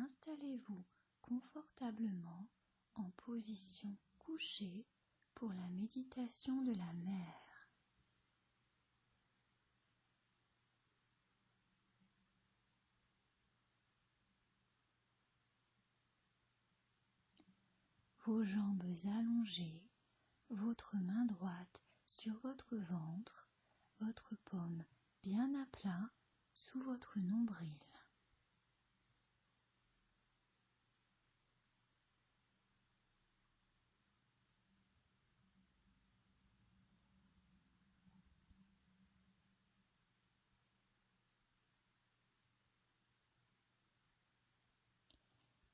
Installez-vous confortablement en position couchée pour la méditation de la mer. Vos jambes allongées, votre main droite sur votre ventre, votre paume bien à plat sous votre nombril.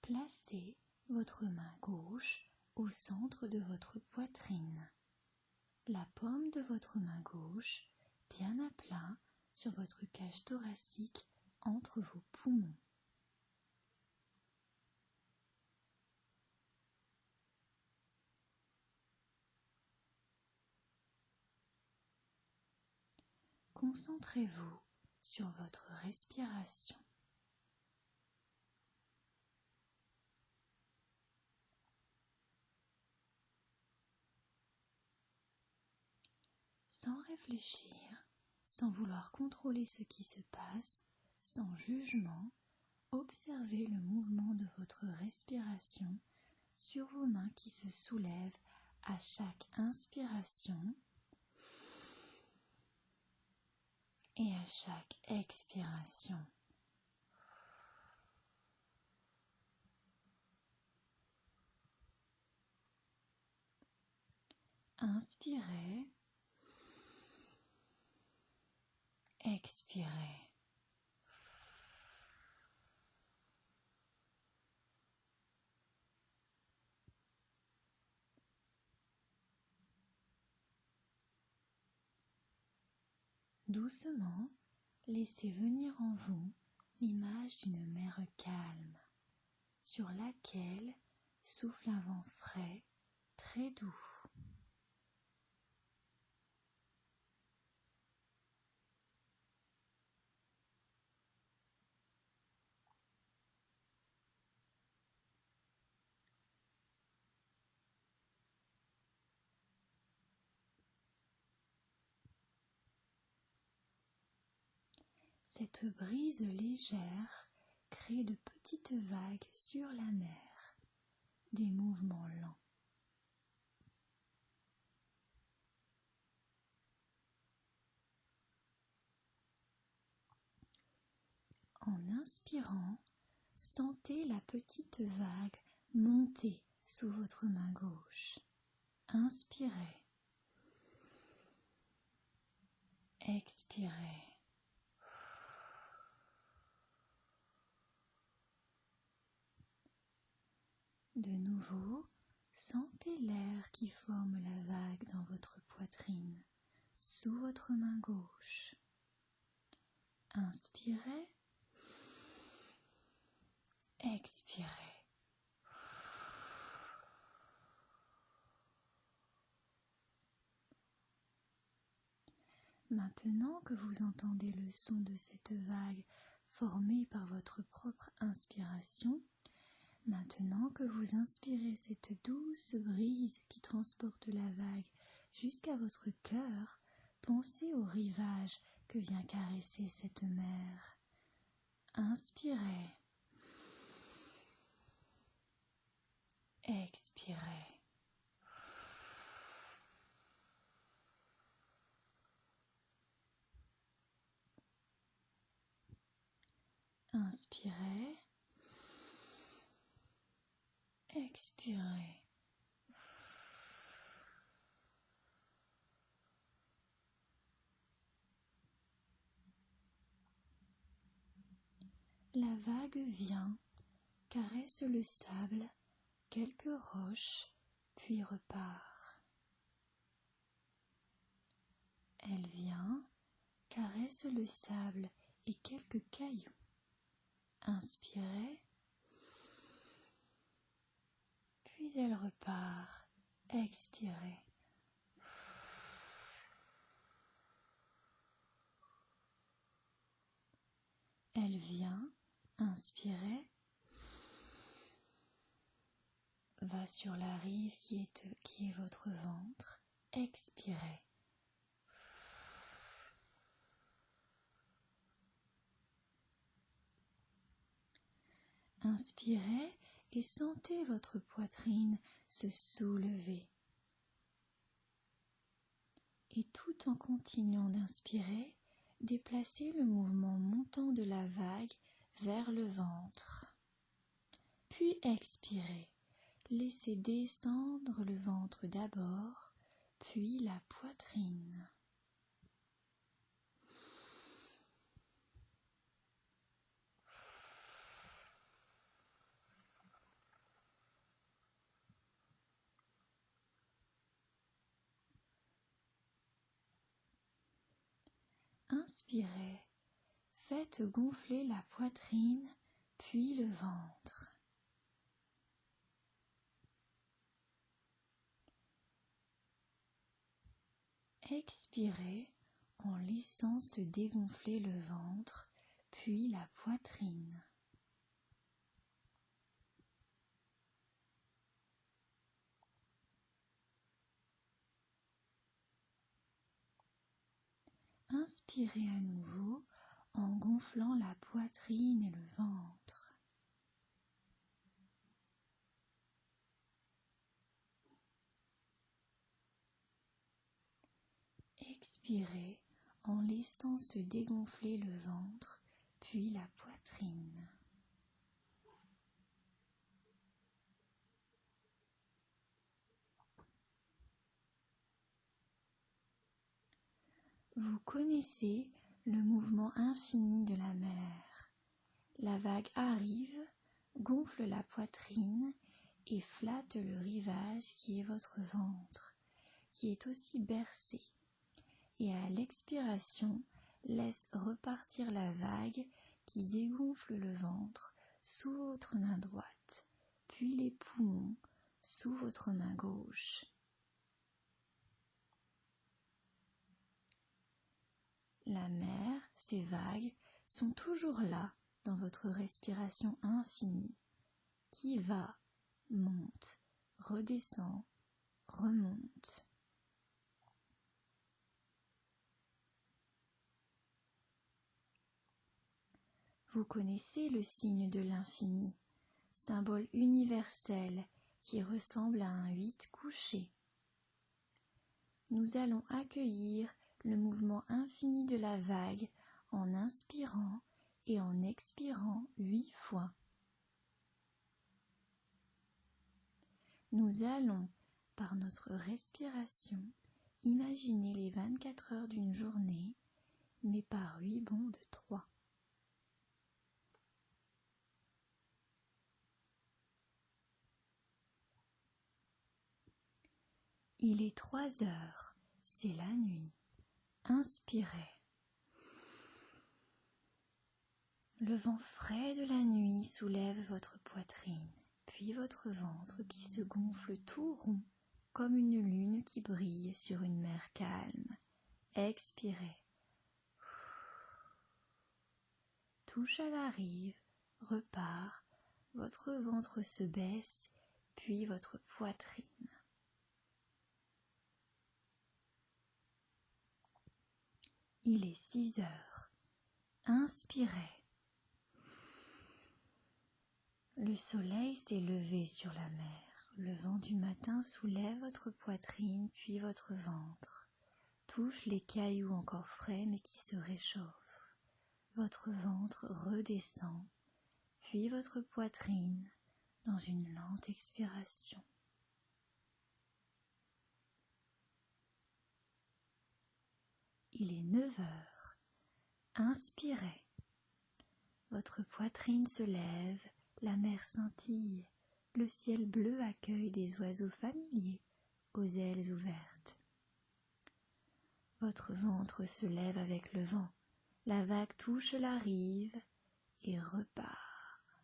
Placez votre main gauche au centre de votre poitrine. La paume de votre main gauche bien à plat sur votre cage thoracique entre vos poumons. Concentrez-vous sur votre respiration. Sans réfléchir, sans vouloir contrôler ce qui se passe, sans jugement, observez le mouvement de votre respiration sur vos mains qui se soulèvent à chaque inspiration et à chaque expiration. Inspirez, expirez. Doucement, laissez venir en vous l'image d'une mer calme, sur laquelle souffle un vent frais, très doux. Cette brise légère crée de petites vagues sur la mer, des mouvements lents. En inspirant, sentez la petite vague monter sous votre main gauche. Inspirez. Expirez. De nouveau, sentez l'air qui forme la vague dans votre poitrine, sous votre main gauche. Inspirez. Expirez. Maintenant que vous entendez le son de cette vague formée par votre propre inspiration, maintenant que vous inspirez cette douce brise qui transporte la vague jusqu'à votre cœur, pensez au rivage que vient caresser cette mer. Inspirez. Expirez. Inspirez. Expirez. La vague vient, caresse le sable, quelques roches, puis repart. Elle vient, caresse le sable et quelques cailloux. Inspirez, puis elle repart. Expirez. Elle vient, inspirez, va sur la rive qui est votre ventre. Expirez. Inspirez et sentez votre poitrine se soulever. Et tout en continuant d'inspirer, déplacez le mouvement montant de la vague vers le ventre. Puis expirez. Laissez descendre le ventre d'abord, puis la poitrine. Inspirez, faites gonfler la poitrine, puis le ventre. Expirez en laissant se dégonfler le ventre, puis la poitrine. Inspirez à nouveau en gonflant la poitrine et le ventre. Expirez en laissant se dégonfler le ventre, puis la poitrine. Vous connaissez le mouvement infini de la mer. La vague arrive, gonfle la poitrine et flatte le rivage qui est votre ventre, qui est aussi bercé. Et à l'expiration, laisse repartir la vague qui dégonfle le ventre sous votre main droite, puis les poumons sous votre main gauche. La mer, ces vagues, sont toujours là dans votre respiration infinie, qui va, monte, redescend, remonte. Vous connaissez le signe de l'infini, symbole universel qui ressemble à un 8 couché. Nous allons accueillir le mouvement infini de la vague en inspirant et en expirant 8 fois. Nous allons, par notre respiration, imaginer les 24 heures d'une journée, mais par 8 bonds de 3. Il est 3 heures, c'est la nuit. Inspirez. Le vent frais de la nuit soulève votre poitrine, puis votre ventre qui se gonfle tout rond, comme une lune qui brille sur une mer calme. Expirez. Touche à la rive, repart, votre ventre se baisse, puis votre poitrine. Il est 6 heures. Inspirez. Le soleil s'est levé sur la mer. Le vent du matin soulève votre poitrine, puis votre ventre. Touche les cailloux encore frais mais qui se réchauffent. Votre ventre redescend, puis votre poitrine dans une lente expiration. Il est 9 heures. Inspirez. Votre poitrine se lève, la mer scintille, le ciel bleu accueille des oiseaux familiers aux ailes ouvertes. Votre ventre se lève avec le vent, la vague touche la rive et repart.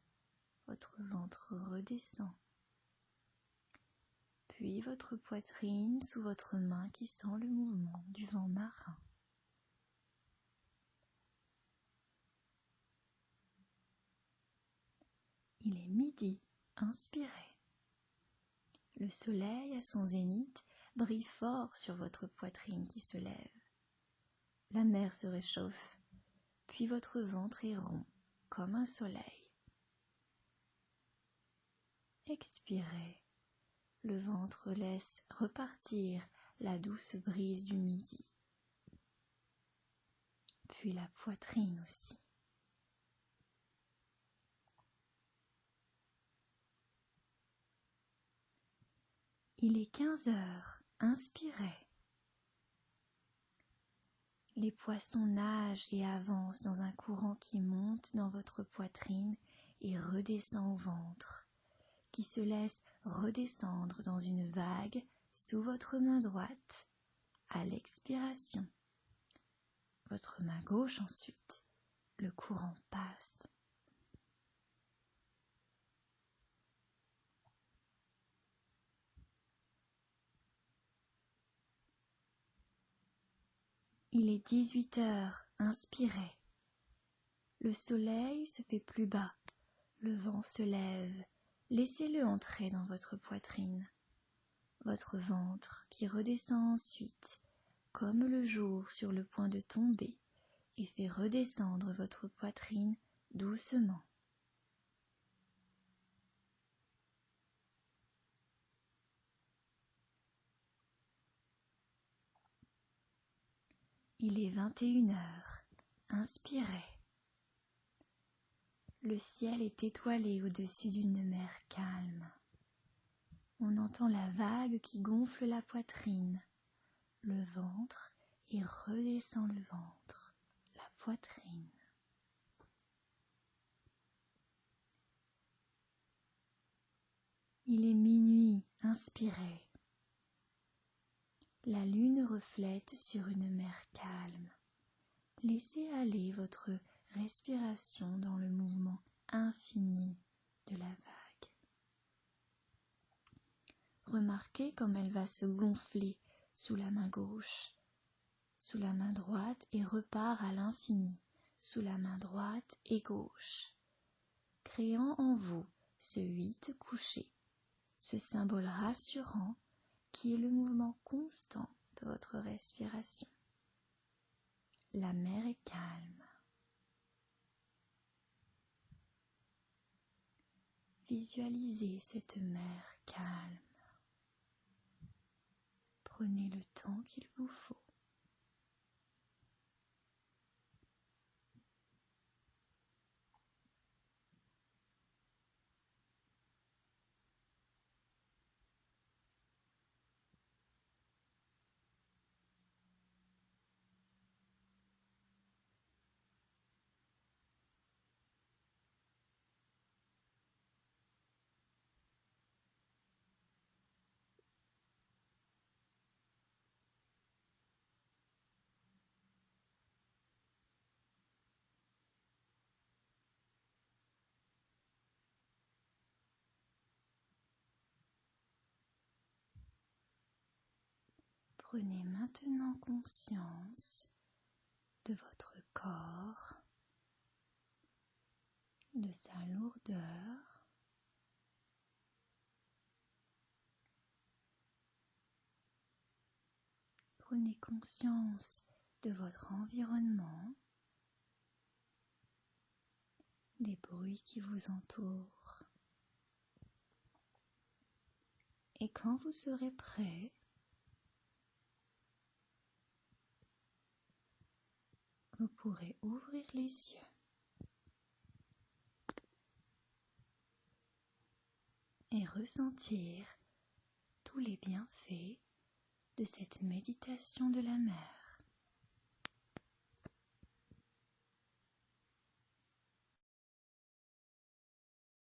Votre ventre redescend. Puis votre poitrine sous votre main qui sent le mouvement du vent marin. Il est midi, inspirez. Le soleil à son zénith brille fort sur votre poitrine qui se lève. La mer se réchauffe, puis votre ventre est rond comme un soleil. Expirez, le ventre laisse repartir la douce brise du midi, puis la poitrine aussi. Il est 15 heures, inspirez. Les poissons nagent et avancent dans un courant qui monte dans votre poitrine et redescend au ventre, qui se laisse redescendre dans une vague sous votre main droite, à l'expiration. Votre main gauche ensuite, le courant passe. Il est 18 heures, inspirez. Le soleil se fait plus bas, le vent se lève, laissez-le entrer dans votre poitrine. Votre ventre qui redescend ensuite, comme le jour sur le point de tomber, et fait redescendre votre poitrine doucement. Il est 21 heures, inspirez. Le ciel est étoilé au-dessus d'une mer calme. On entend la vague qui gonfle la poitrine, le ventre et redescend le ventre, la poitrine. Il est minuit, inspirez. La lune reflète sur une mer calme. Laissez aller votre respiration dans le mouvement infini de la vague. Remarquez comme elle va se gonfler sous la main gauche, sous la main droite et repart à l'infini, sous la main droite et gauche, créant en vous ce 8 couché, ce symbole rassurant qui est le mouvement constant de votre respiration. La mer est calme. Visualisez cette mer calme. Prenez le temps qu'il vous faut. Prenez maintenant conscience de votre corps, de sa lourdeur, prenez conscience de votre environnement, des bruits qui vous entourent. Et quand vous serez prêt, vous pourrez ouvrir les yeux et ressentir tous les bienfaits de cette méditation de la mer.